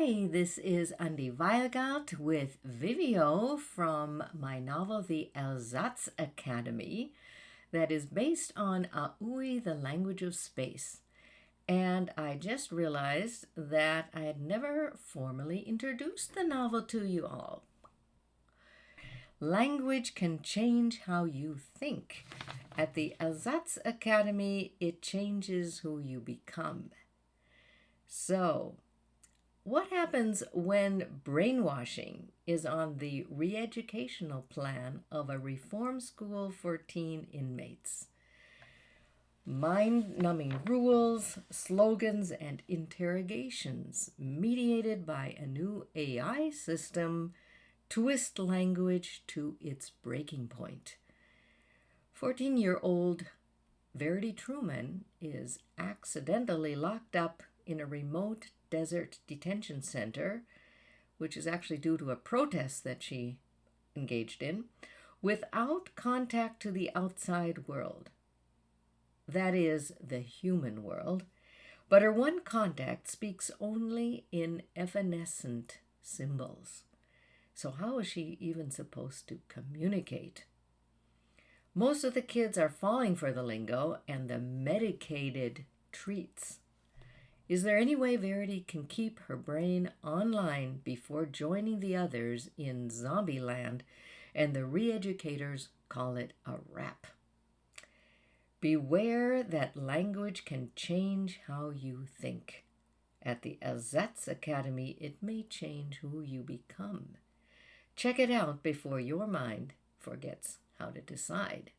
Hi, this is Andi Weilgart with Vivio from my novel The Ersatz Academy that is based on Aui, the Language of Space. And I just realized that I had never formally introduced the novel to you all. Language can change how you think. At the Asat Academy, it changes who you become. So, what happens when brainwashing is on the re-educational plan of a reform school for teen inmates? Mind-numbing rules, slogans, and interrogations mediated by a new AI system twist language to its breaking point. 14-year-old Verity Truman is accidentally locked up in a remote desert detention center, which is actually due to a protest that she engaged in, without contact to the outside world. That is, the human world. But her one contact speaks only in evanescent symbols. So how is she even supposed to communicate? Most of the kids are falling for the lingo and the medicated treats. Is there any way Verity can keep her brain online before joining the others in zombie land, and the re-educators call it a wrap? Beware that language can change how you think. At the Asat Academy, it may change who you become. Check it out before your mind forgets how to decide.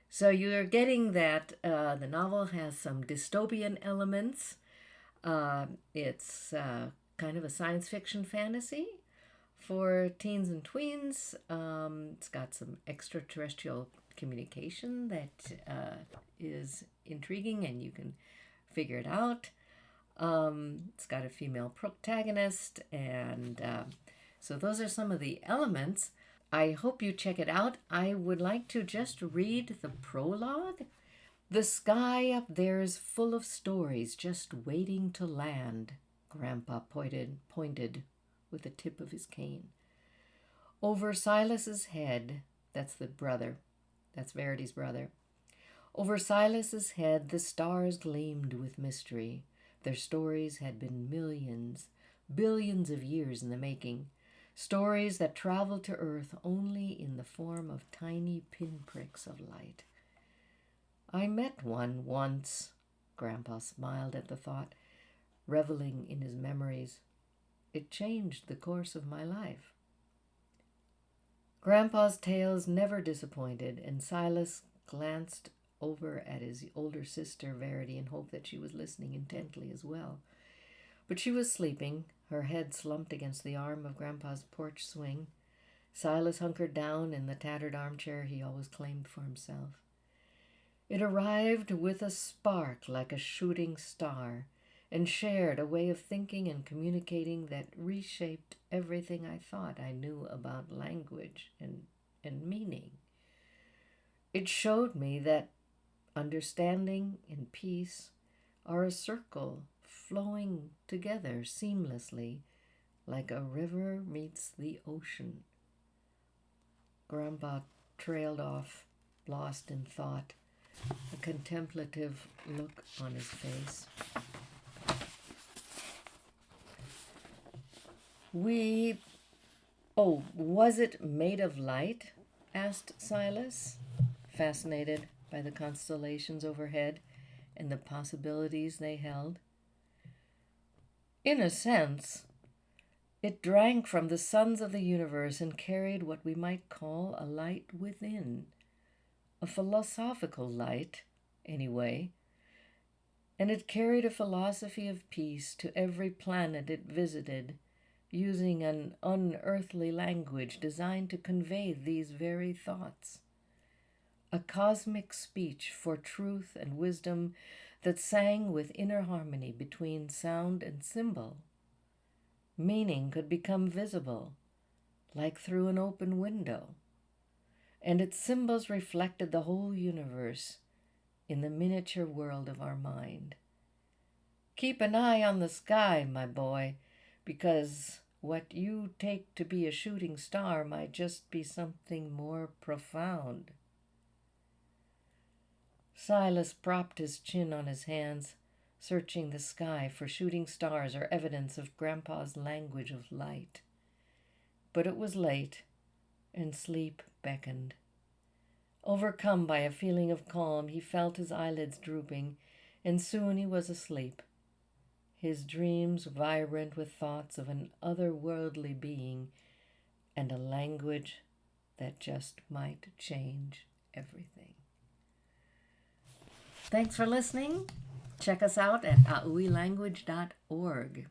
So you're getting that the novel has some dystopian elements. It's kind of a science fiction fantasy for teens and tweens. It's got some extraterrestrial communication that is intriguing, and you can figure it out. It's got a female protagonist, and so those are some of the elements. I hope you check it out. I would like to just read the prologue. The sky up there is full of stories just waiting to land, Grandpa pointed with the tip of his cane. Over Silas's head, that's Verity's brother. Over Silas's head, the stars gleamed with mystery. Their stories had been billions of years in the making. Stories that travel to Earth only in the form of tiny pinpricks of light. I met one once, Grandpa smiled at the thought, reveling in his memories. It changed the course of my life. Grandpa's tales never disappointed, and Silas glanced over at his older sister, Verity, in hope that she was listening intently as well. But she was sleeping, her head slumped against the arm of Grandpa's porch swing. Silas hunkered down in the tattered armchair he always claimed for himself. It arrived with a spark like a shooting star, and shared a way of thinking and communicating that reshaped everything I thought I knew about language and meaning. It showed me that understanding and peace are a circle flowing together seamlessly, like a river meets the ocean. Grandpa trailed off, lost in thought, a contemplative look on his face. Was it made of light? Asked Silas, fascinated by the constellations overhead and the possibilities they held. In a sense, it drank from the suns of the universe and carried what we might call a light within, a philosophical light, anyway, and it carried a philosophy of peace to every planet it visited, using an unearthly language designed to convey these very thoughts. A cosmic speech for truth and wisdom that sang with inner harmony between sound and symbol. Meaning could become visible, like through an open window, and its symbols reflected the whole universe in the miniature world of our mind. Keep an eye on the sky, my boy. because what you take to be a shooting star might just be something more profound. Silas propped his chin on his hands, searching the sky for shooting stars or evidence of Grandpa's language of light. But it was late, and sleep beckoned. Overcome by a feeling of calm, he felt his eyelids drooping, and soon he was asleep, his dreams vibrant with thoughts of an otherworldly being and a language that just might change everything. Thanks for listening. Check us out at auilanguage.org.